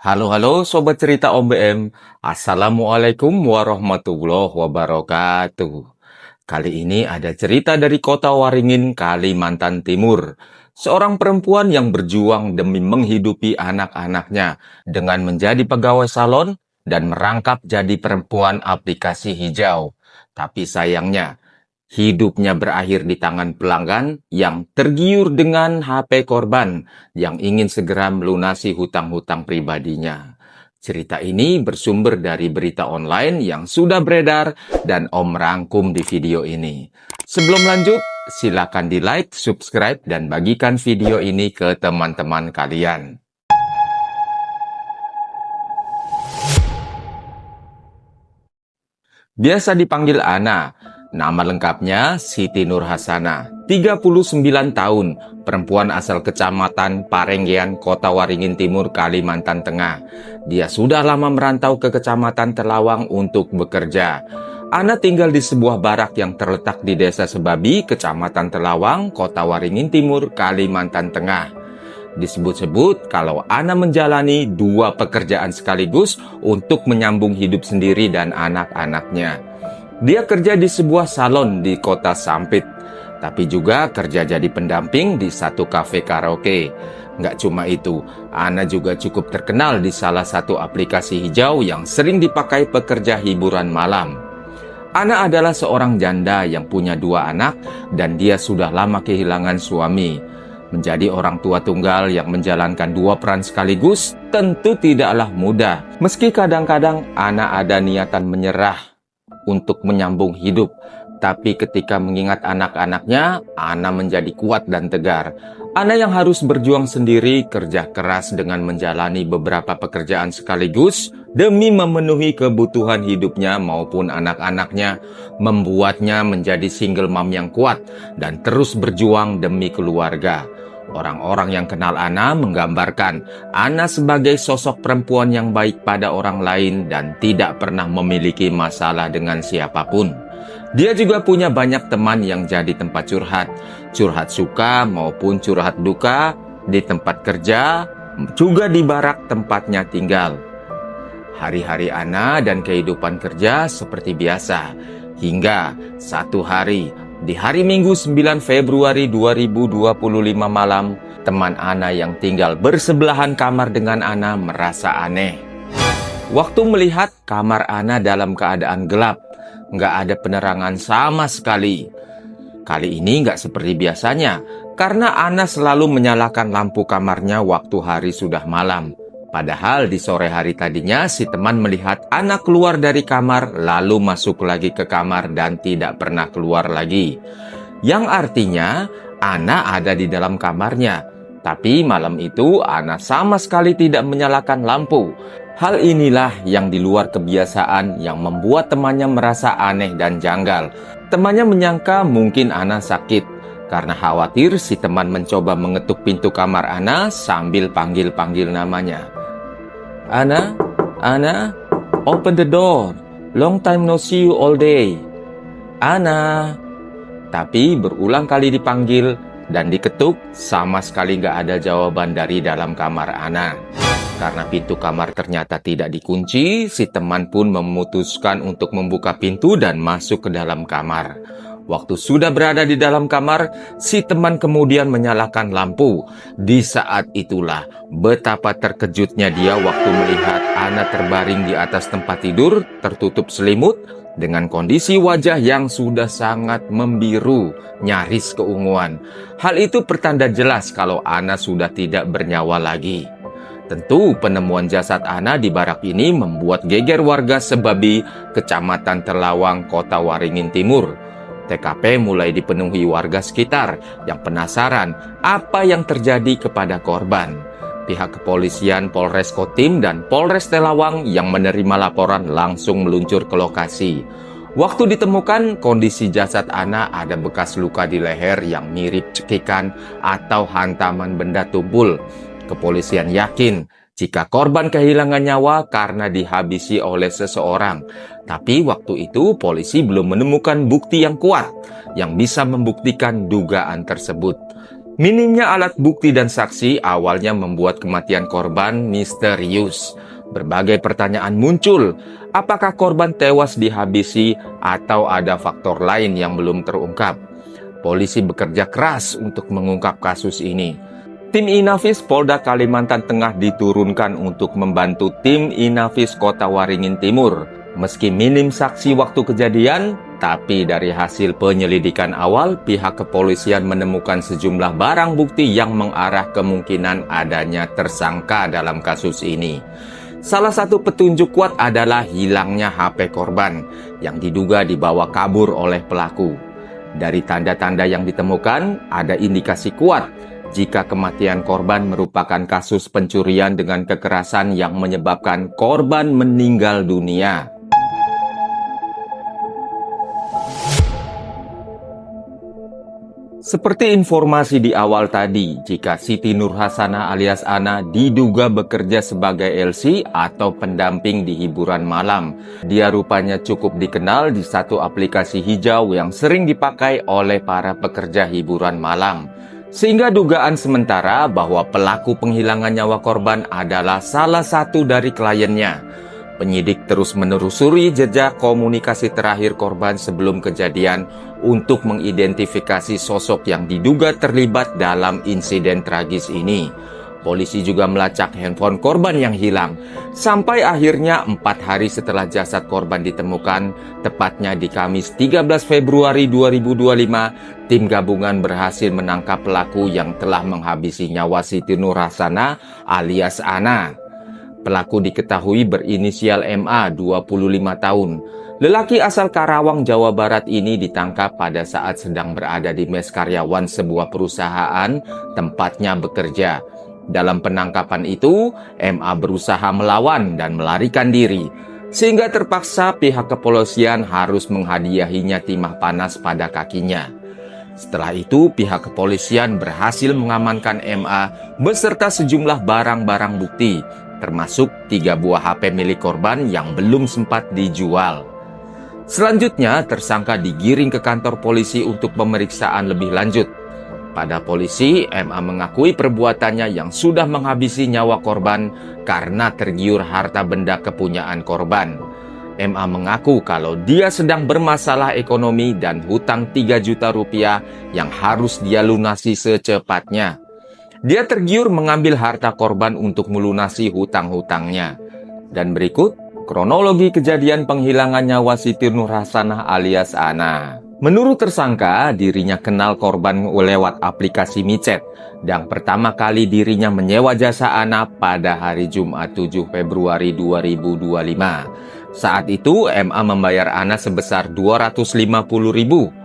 Halo Sobat Cerita Om BM. Assalamualaikum warahmatullahi wabarakatuh. Kali ini ada cerita dari kota Waringin, Kalimantan Timur. Seorang perempuan yang berjuang demi menghidupi anak-anaknya dengan menjadi pegawai salon dan merangkap jadi perempuan aplikasi hijau. Tapi sayangnya, hidupnya berakhir di tangan pelanggan yang tergiur dengan HP korban yang ingin segera melunasi hutang-hutang pribadinya. Cerita ini bersumber dari berita online yang sudah beredar dan Om rangkum di video ini. Sebelum lanjut, silakan di like, subscribe, dan bagikan video ini ke teman-teman kalian. Biasa dipanggil Ana. Nama lengkapnya Siti Nur Hasana, 39 tahun, perempuan asal Kecamatan Parenggean, Kota Waringin Timur, Kalimantan Tengah. Dia sudah lama merantau ke Kecamatan Telawang untuk bekerja. Ana tinggal di sebuah barak yang terletak di Desa Sebabi, Kecamatan Telawang, Kota Waringin Timur, Kalimantan Tengah. Disebut-sebut kalau Ana menjalani dua pekerjaan sekaligus untuk menyambung hidup sendiri dan anak-anaknya. Dia kerja di sebuah salon di kota Sampit, tapi juga kerja jadi pendamping di satu kafe karaoke. Nggak cuma itu, Ana juga cukup terkenal di salah satu aplikasi hijau yang sering dipakai pekerja hiburan malam. Ana adalah seorang janda yang punya dua anak dan dia sudah lama kehilangan suami. Menjadi orang tua tunggal yang menjalankan dua peran sekaligus tentu tidaklah mudah. Meski kadang-kadang Ana ada niatan menyerah untuk menyambung hidup, tapi ketika mengingat anak-anaknya, Ana menjadi kuat dan tegar. Ana yang harus berjuang sendiri, kerja keras dengan menjalani beberapa pekerjaan sekaligus demi memenuhi kebutuhan hidupnya maupun anak-anaknya, membuatnya menjadi single mom yang kuat dan terus berjuang demi keluarga. Orang-orang yang kenal Ana menggambarkan Ana sebagai sosok perempuan yang baik pada orang lain dan tidak pernah memiliki masalah dengan siapapun. Dia juga punya banyak teman yang jadi tempat curhat suka maupun curhat duka di tempat kerja, juga di barak tempatnya tinggal. Hari-hari Ana dan kehidupan kerja seperti biasa, hingga satu hari, di hari Minggu 9 Februari 2025 malam, teman Ana yang tinggal bersebelahan kamar dengan Ana merasa aneh. Waktu melihat kamar Ana dalam keadaan gelap, nggak ada penerangan sama sekali. Kali ini nggak seperti biasanya, karena Ana selalu menyalakan lampu kamarnya waktu hari sudah malam. Padahal di sore hari tadinya si teman melihat Ana keluar dari kamar lalu masuk lagi ke kamar dan tidak pernah keluar lagi. Yang artinya Ana ada di dalam kamarnya. Tapi malam itu Ana sama sekali tidak menyalakan lampu. Hal inilah yang di luar kebiasaan yang membuat temannya merasa aneh dan janggal. Temannya menyangka mungkin Ana sakit. Karena khawatir si teman mencoba mengetuk pintu kamar Ana sambil panggil-panggil namanya. Ana, open the door. Long time no see you all day. Ana. Tapi berulang kali dipanggil dan diketuk, sama sekali nggak ada jawaban dari dalam kamar Ana. Karena pintu kamar ternyata tidak dikunci, si teman pun memutuskan untuk membuka pintu dan masuk ke dalam kamar. Waktu sudah berada di dalam kamar, si teman kemudian menyalakan lampu. Di saat itulah betapa terkejutnya dia waktu melihat Ana terbaring di atas tempat tidur, tertutup selimut, dengan kondisi wajah yang sudah sangat membiru, nyaris keunguan. Hal itu pertanda jelas kalau Ana sudah tidak bernyawa lagi. Tentu penemuan jasad Ana di barak ini membuat geger warga Sebabi, Kecamatan Telawang, Kota Waringin Timur. TKP mulai dipenuhi warga sekitar yang penasaran apa yang terjadi kepada korban. Pihak kepolisian Polres Kotim dan Polres Telawang yang menerima laporan langsung meluncur ke lokasi. Waktu ditemukan, kondisi jasad Ana ada bekas luka di leher yang mirip cekikan atau hantaman benda tumpul. Kepolisian yakin jika korban kehilangan nyawa karena dihabisi oleh seseorang. Tapi waktu itu polisi belum menemukan bukti yang kuat yang bisa membuktikan dugaan tersebut. Minimnya alat bukti dan saksi awalnya membuat kematian korban misterius. Berbagai pertanyaan muncul, apakah korban tewas dihabisi atau ada faktor lain yang belum terungkap? Polisi bekerja keras untuk mengungkap kasus ini. Tim Inafis Polda Kalimantan Tengah diturunkan untuk membantu tim Inafis Kota Waringin Timur. Meski minim saksi waktu kejadian, tapi dari hasil penyelidikan awal, pihak kepolisian menemukan sejumlah barang bukti yang mengarah kemungkinan adanya tersangka dalam kasus ini. Salah satu petunjuk kuat adalah hilangnya HP korban yang diduga dibawa kabur oleh pelaku. Dari tanda-tanda yang ditemukan, ada indikasi kuat jika kematian korban merupakan kasus pencurian dengan kekerasan yang menyebabkan korban meninggal dunia. Seperti informasi di awal tadi, jika Siti Nurhasanah alias Ana diduga bekerja sebagai LC atau pendamping di hiburan malam. Dia rupanya cukup dikenal di satu aplikasi hijau yang sering dipakai oleh para pekerja hiburan malam. Sehingga dugaan sementara bahwa pelaku penghilangan nyawa korban adalah salah satu dari kliennya. Penyidik terus menelusuri jejak komunikasi terakhir korban sebelum kejadian untuk mengidentifikasi sosok yang diduga terlibat dalam insiden tragis ini. Polisi juga melacak handphone korban yang hilang. Sampai akhirnya 4 hari setelah jasad korban ditemukan, tepatnya di Kamis 13 Februari 2025, tim gabungan berhasil menangkap pelaku yang telah menghabisi nyawa Siti Nurhasanah alias Ana. Pelaku diketahui berinisial MA, 25 tahun. Lelaki asal Karawang, Jawa Barat ini ditangkap pada saat sedang berada di mes karyawan sebuah perusahaan tempatnya bekerja. Dalam penangkapan itu, MA berusaha melawan dan melarikan diri, sehingga terpaksa pihak kepolisian harus menghadiahinya timah panas pada kakinya. Setelah itu, pihak kepolisian berhasil mengamankan MA beserta sejumlah barang-barang bukti, termasuk 3 buah HP milik korban yang belum sempat dijual. Selanjutnya, tersangka digiring ke kantor polisi untuk pemeriksaan lebih lanjut. Pada polisi, MA mengakui perbuatannya yang sudah menghabisi nyawa korban karena tergiur harta benda kepunyaan korban. MA mengaku kalau dia sedang bermasalah ekonomi dan hutang 3 juta rupiah yang harus dia lunasi secepatnya. Dia tergiur mengambil harta korban untuk melunasi hutang-hutangnya. Dan berikut kronologi kejadian penghilangan nyawa Siti Nurhasanah alias Ana. Menurut tersangka, dirinya kenal korban lewat aplikasi micet. Dan pertama kali dirinya menyewa jasa Ana pada hari Jumat 7 Februari 2025. Saat itu, MA membayar Ana sebesar 250.000.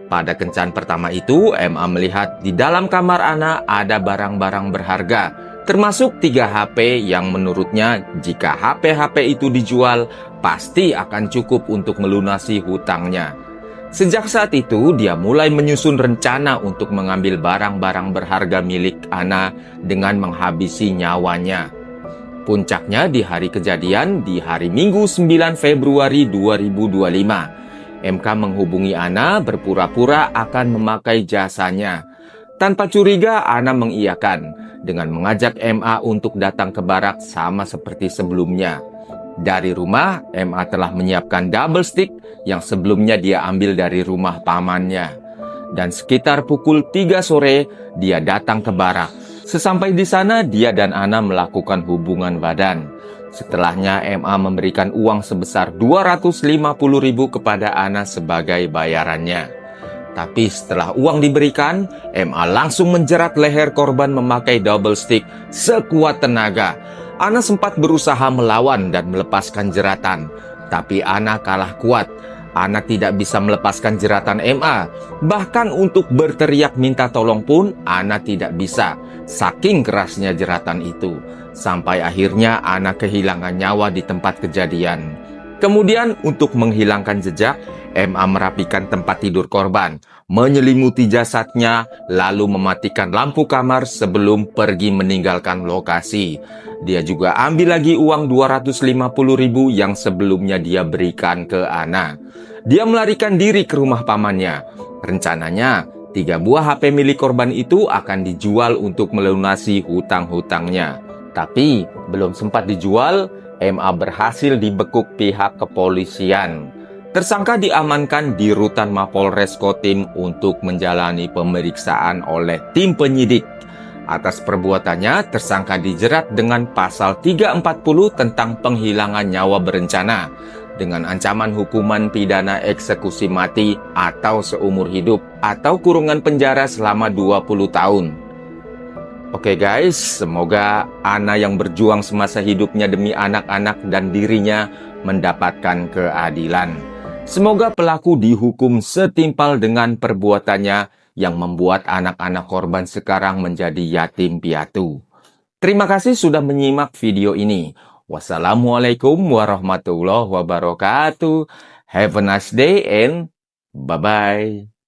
Pada kencan pertama itu, MA melihat di dalam kamar Ana ada barang-barang berharga, termasuk 3 HP yang menurutnya jika HP-HP itu dijual, pasti akan cukup untuk melunasi hutangnya. Sejak saat itu, dia mulai menyusun rencana untuk mengambil barang-barang berharga milik Ana dengan menghabisi nyawanya. Puncaknya di hari kejadian, di hari Minggu 9 Februari 2025. MK menghubungi Ana berpura-pura akan memakai jasanya. Tanpa curiga, Ana mengiyakan dengan mengajak MA untuk datang ke barak sama seperti sebelumnya. Dari rumah, MA telah menyiapkan double stick yang sebelumnya dia ambil dari rumah pamannya. Dan sekitar pukul 3 sore, dia datang ke barak. Sesampai di sana, dia dan Ana melakukan hubungan badan. Setelahnya, MA memberikan uang sebesar 250.000 kepada Ana sebagai bayarannya. Tapi setelah uang diberikan, MA langsung menjerat leher korban memakai double stick sekuat tenaga. Ana sempat berusaha melawan dan melepaskan jeratan, tapi Ana kalah kuat. Ana tidak bisa melepaskan jeratan MA. Bahkan untuk berteriak minta tolong pun Ana tidak bisa, saking kerasnya jeratan itu. Sampai akhirnya Ana kehilangan nyawa di tempat kejadian. Kemudian untuk menghilangkan jejak, MA merapikan tempat tidur korban, menyelimuti jasadnya, lalu mematikan lampu kamar sebelum pergi meninggalkan lokasi. Dia juga ambil lagi uang 250.000 yang sebelumnya dia berikan ke Ana. Dia melarikan diri ke rumah pamannya. Rencananya, 3 buah HP milik korban itu akan dijual untuk melunasi hutang-hutangnya. Tapi belum sempat dijual, MA berhasil dibekuk pihak kepolisian. Tersangka diamankan di rutan Mapolres Kotim untuk menjalani pemeriksaan oleh tim penyidik. Atas perbuatannya, tersangka dijerat dengan pasal 340 tentang penghilangan nyawa berencana dengan ancaman hukuman pidana eksekusi mati atau seumur hidup atau kurungan penjara selama 20 tahun. Oke guys, semoga Ana yang berjuang semasa hidupnya demi anak-anak dan dirinya mendapatkan keadilan. Semoga pelaku dihukum setimpal dengan perbuatannya yang membuat anak-anak korban sekarang menjadi yatim piatu. Terima kasih sudah menyimak video ini. Wassalamualaikum warahmatullahi wabarakatuh. Have a nice day and bye-bye.